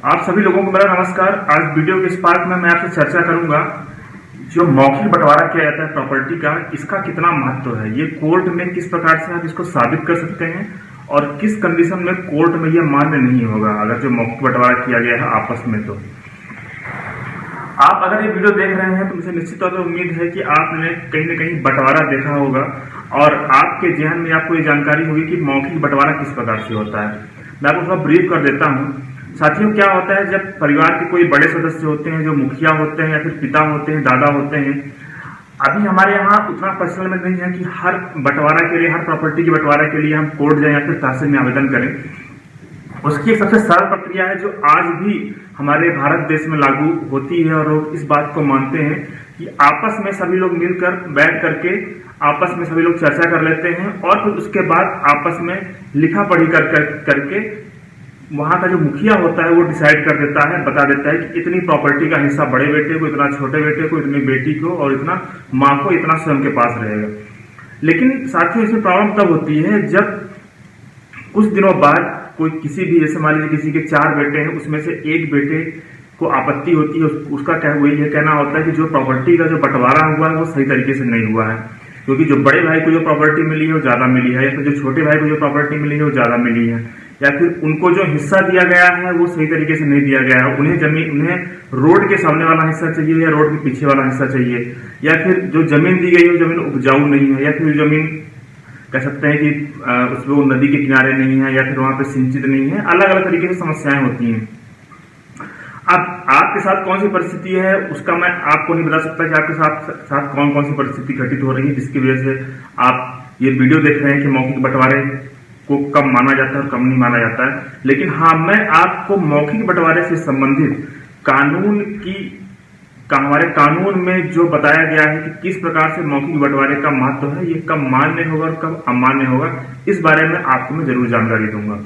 आप सभी लोगों को मेरा नमस्कार। आज वीडियो के इस पार्ट में मैं आपसे चर्चा करूंगा जो मौखिक बंटवारा किया जाता है प्रॉपर्टी का, इसका कितना महत्व है। ये कोर्ट में किस प्रकार से आप इसको साबित कर सकते हैं और किस कंडीशन में कोर्ट में यह मान्य नहीं होगा अगर जो मौखिक बंटवारा किया गया है आपस में। तो आप अगर ये वीडियो देख रहे हैं तो मुझे निश्चित तौर पर उम्मीद है कि आपने कहीं न कहीं बंटवारा देखा होगा और आपके जहन में आपको ये जानकारी होगी कि मौखिक बंटवारा किस प्रकार से होता है। मैं आपको थोड़ा ब्रीफ कर देता हूँ। साथियों, क्या होता है जब परिवार के कोई बड़े सदस्य होते हैं, जो मुखिया होते हैं या फिर पिता होते हैं, दादा होते हैं। अभी हमारे यहाँ उतना पर्सनल में नहीं है कि हर बंटवारा के लिए, हर प्रॉपर्टी के बंटवारा के लिए हम कोर्ट जाएं या फिर तहसील में आवेदन करें। उसकी एक सबसे सरल प्रक्रिया है जो आज भी हमारे भारत देश में लागू होती है और लोग इस बात को मानते हैं कि आपस में सभी लोग मिलकर बैठ करके आपस में सभी लोग चर्चा कर लेते हैं और फिर उसके बाद आपस में लिखा पढ़ी करके वहां का जो मुखिया होता है वो डिसाइड कर देता है, बता देता है कि इतनी प्रॉपर्टी का हिस्सा बड़े बेटे को, इतना छोटे बेटे को, इतनी बेटी को और इतना माँ को, इतना स्वयं के पास रहेगा। लेकिन साथियों, इसमें प्रॉब्लम तब होती है जब कुछ दिनों बाद कोई किसी भी, जैसे मान लीजिए किसी के 4 बेटे हैं, उसमें से एक बेटे को आपत्ति होती है। उसका वही ये कहना होता है कि जो प्रॉपर्टी का जो बंटवारा हुआ है वो सही तरीके से नहीं हुआ है, क्योंकि जो बड़े भाई को जो प्रॉपर्टी मिली है वो ज्यादा मिली है, या फिर जो छोटे भाई को जो प्रॉपर्टी मिली है वो ज्यादा मिली है, या फिर उनको जो हिस्सा दिया गया है वो सही तरीके से नहीं दिया गया है। उन्हें रोड के सामने वाला हिस्सा चाहिए या रोड के पीछे वाला हिस्सा चाहिए, या फिर जो जमीन दी गई है जमीन उपजाऊ नहीं है, या फिर जमीन कह सकते हैं कि उसमें वो नदी के किनारे नहीं है, या फिर वहां पे सिंचित नहीं है। अलग अलग तरीके से समस्याएं होती हैं। अब आपके साथ कौन सी परिस्थिति है उसका मैं आपको नहीं बता सकता कि आपके साथ कौन कौन सी परिस्थिति घटित हो रही है जिसकी वजह से आप ये वीडियो देख रहे हैं कि मौखिक बंटवारे को कब माना जाता है और कब नहीं माना जाता है। लेकिन हाँ, मैं आपको मौखिक बंटवारे से संबंधित हमारे कानून में जो बताया गया है कि किस प्रकार से मौखिक बंटवारे का महत्व है, ये कब मान्य होगा और कब अमान्य होगा, इस बारे में आपको मैं जरूर जानकारी दूंगा।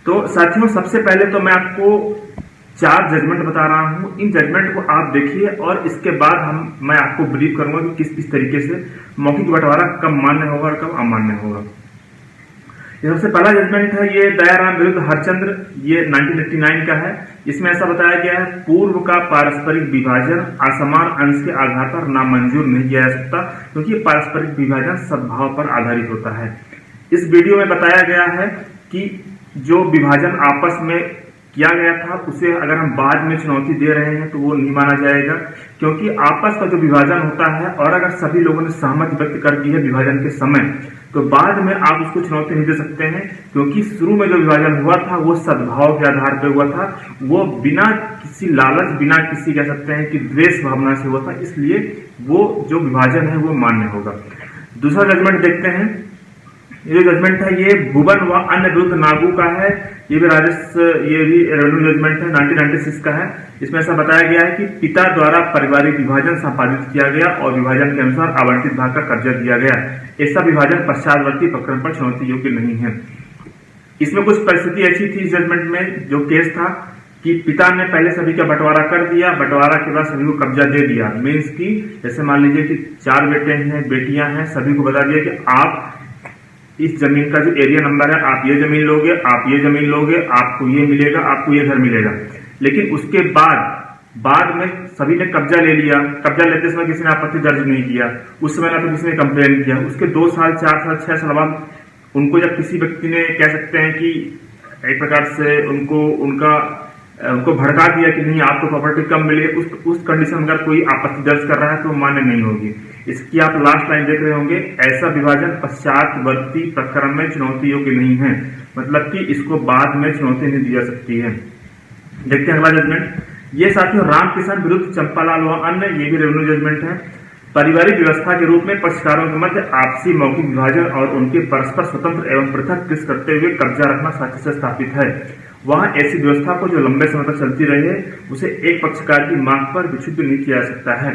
तो साथियों, सबसे पहले तो मैं आपको 4 जजमेंट बता रहा हूं। इन जजमेंट को आप देखिए और इसके बाद मैं आपको ब्रीफ करूंगा कि किस तरीके से मौखिक बंटवारा कब मान्य होगा और कब अमान्य होगा। ये सबसे पहला जजमेंट है, ये दयाराम विरुद्ध हरचंद्र, ये 1989 का है। इसमें ऐसा बताया गया है, पूर्व का पारस्परिक विभाजन असमान अंश के आधार पर नामंजूर नहीं किया जा सकता, क्योंकि पारस्परिक विभाजन सद्भाव पर आधारित होता है। इस वीडियो में बताया गया है कि जो विभाजन आपस में किया गया था उसे अगर हम बाद में चुनौती दे रहे हैं तो वो नहीं माना जाएगा, क्योंकि आपस का जो विभाजन होता है और अगर सभी लोगों ने सहमति व्यक्त कर दी है विभाजन के समय, तो बाद में आप उसको चुनौती नहीं दे सकते हैं, क्योंकि शुरू में जो विभाजन हुआ था वो सद्भाव के आधार पर हुआ था। वो बिना किसी लालच, बिना किसी कह सकते हैं कि द्वेष भावना से हुआ था, इसलिए वो जो विभाजन है वो मान्य होगा। दूसरा जजमेंट देखते हैं। ये जजमेंट है, ये भुवन व अन्य विरुद्ध नागू का है। ये भी रेवेन्यू जजमेंट है, 1996 का है। इसमें ऐसा बताया गया है कि पिता द्वारा पारिवारिक विभाजन संपादित किया गया और विभाजन के अनुसार आवंटित भाग का कब्जा दिया गया। ऐसा विभाजन पश्चातवर्ती प्रकरण पर चुनौती योग्य नहीं है। इसमें कुछ परिस्थिति ऐसी थी जजमेंट में, जो केस था कि पिता ने पहले सभी का बंटवारा कर दिया, बंटवारा के बाद सभी को कब्जा दे दिया। मीन्स की जैसे मान लीजिए कि 4 बेटे हैं, बेटियां हैं, सभी को बता दिया कि आप इस जमीन का जो एरिया नंबर है, आप ये जमीन लोगे, आप ये जमीन लोगे, आपको ये मिलेगा, आपको ये घर मिलेगा। लेकिन उसके बाद में सभी ने कब्जा ले लिया। कब्जा लेते समय किसी ने आपत्ति दर्ज नहीं किया, उस समय ना तो किसी ने कंप्लेन किया। उसके 2 साल, 4 साल, 6 साल बाद उनको जब किसी व्यक्ति ने कह सकते हैं कि एक प्रकार से उनको भड़का दिया कि नहीं, आपको प्रॉपर्टी कम मिले, उस कंडीशन में अगर कोई आपत्ति दर्ज कर रहा है तो मान्य नहीं होगी। इसकी आप लास्ट लाइन देख रहे होंगे, ऐसा विभाजन पश्चातवर्ती प्रकरण में चुनौती योग्य नहीं है, मतलब कि इसको बाद में चुनौती नहीं दी जा सकती है। देखते हैं अगला जजमेंट। ये साथियों रामकिशन विरुद्ध चंपालाल व अन्य, ये भी रेवेन्यू जजमेंट है। पारिवारिक व्यवस्था के रूप में पक्षकारों के मध्य आपसी मौखिक विभाजन और उनके परस्पर स्वतंत्र एवं पृथक कृत करते हुए कब्जा रखना साक्ष्य से स्थापित है। वहां ऐसी व्यवस्था को जो लंबे समय तक चलती रहे, उसे एक पक्षकार की मांग पर विक्षुब्ध नहीं किया जा सकता है।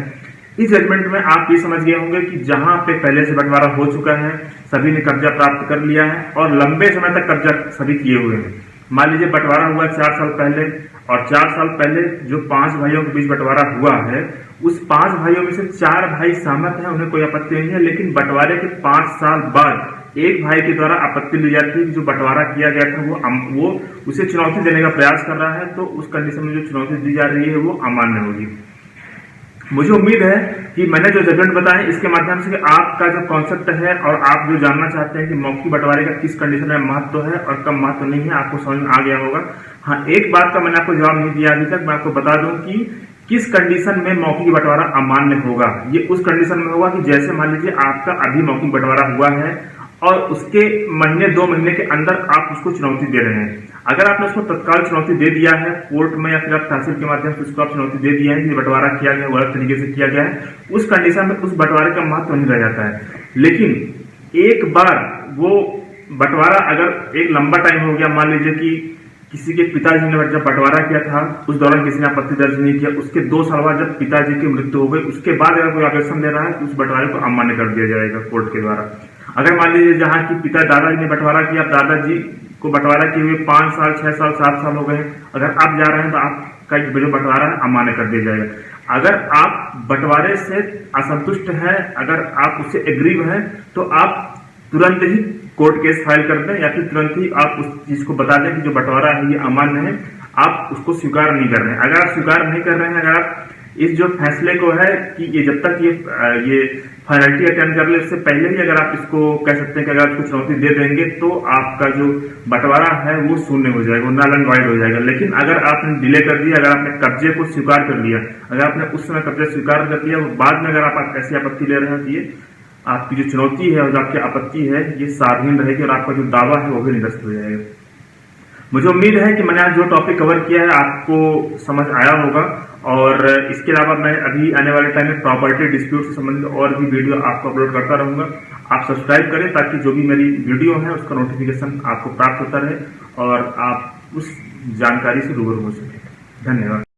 इस जजमेंट में आप ये समझ गए होंगे कि जहां पे पहले से बंटवारा हो चुका है, सभी ने कब्जा प्राप्त कर लिया है और लंबे समय तक कब्जा सभी किए हुए हैं, मान लीजिए बंटवारा हुआ 4 साल पहले, और 4 साल पहले जो 5 भाइयों के बीच बंटवारा हुआ है, उस 5 भाइयों में से 4 भाई सहमत हैं, उन्हें कोई आपत्ति नहीं है, लेकिन बंटवारे के 5 साल बाद एक भाई के द्वारा आपत्ति ली जाती है कि जो बंटवारा किया गया था वो उसे चुनौती देने का प्रयास कर रहा है, तो उस कंडीशन में जो चुनौती दी जा रही है वो अमान्य होगी। मुझे उम्मीद है कि मैंने जो जजमेंट बताए इसके माध्यम से आपका जो कॉन्सेप्ट है और आप जो जानना चाहते हैं कि मौखिक बंटवारे का किस कंडीशन में महत्व है और कब महत्व नहीं है, आपको समझ में आ गया होगा। हाँ, एक बात का मैंने आपको जवाब नहीं दिया अभी तक, मैं आपको बता दूं कि किस कंडीशन में मौखिक बंटवारा अमान्य होगा। ये उस कंडीशन में होगा कि जैसे मान लीजिए आपका अभी मौखिक बंटवारा हुआ है और उसके महीने 2 महीने के अंदर आप उसको चुनौती दे रहे हैं। अगर आपने उसको तत्काल चुनौती दे दिया है कोर्ट में या फिर आप तहसील के माध्यम से उसको आप चुनौती दे दिया है कि बंटवारा किया गया गलत तरीके से किया गया है, उस कंडीशन में उस बंटवारे का महत्व नहीं रह जाता है। लेकिन एक बार वो बंटवारा अगर एक लंबा टाइम हो गया, मान लीजिए कि किसी के पिताजी ने जब बंटवारा किया था उस दौरान किसी ने आपत्ति दर्ज नहीं किया, उसके 2 साल बाद जब पिताजी की मृत्यु हो गई उसके बाद अगर कोई आवेदन दे रहा है तो उस बंटवारे को अमान्य कर दिया जाएगा कोर्ट के द्वारा। अगर मान लीजिए जहां की पिता दादाजी ने बंटवारा किया, दादाजी को बंटवारा किए हुए 5 साल 6 साल 7 साल हो गए, अगर आप जा रहे हैं तो आपका जो बंटवारा है अमान्य कर दिया जाएगा। अगर आप बंटवारे से असंतुष्ट हैं, अगर आप उससे एग्रीव हैं, तो आप तुरंत ही कोर्ट केस फाइल कर दें या फिर तुरंत ही आप उस चीज को बता दें कि जो बंटवारा है ये अमान्य है, आप उसको स्वीकार नहीं कर रहे हैं। अगर आप स्वीकार नहीं कर रहे हैं, अगर आप इस जो फैसले को है कि ये जब तक ये फाइनलिटी अटेंड कर ले उससे पहले ही अगर आप इसको कह सकते हैं कि अगर आपको चुनौती दे देंगे तो आपका जो बंटवारा है वो शून्य हो जाएगा, वो नल एंड वाइड हो जाएगा। लेकिन अगर आपने डिले कर दिया, अगर आपने कब्जे को स्वीकार कर लिया, अगर आपने उस समय कब्जा स्वीकार कर लिया, बाद में अगर आप ऐसी आपत्ति ले रहे हैं तो ये आपकी जो चुनौती है और जो आपकी आपत्ति है ये स्वाधीन रहेगी और आपका जो दावा है वो भी निरस्त हो जाएगा। मुझे उम्मीद है कि मैंने आज जो टॉपिक कवर किया है आपको समझ आया होगा, और इसके अलावा मैं अभी आने वाले टाइम में प्रॉपर्टी डिस्प्यूट से संबंधित और भी वीडियो आपको अपलोड करता रहूंगा। आप सब्सक्राइब करें ताकि जो भी मेरी वीडियो है उसका नोटिफिकेशन आपको प्राप्त होता रहे और आप उस जानकारी से रूबरू हो सके। धन्यवाद।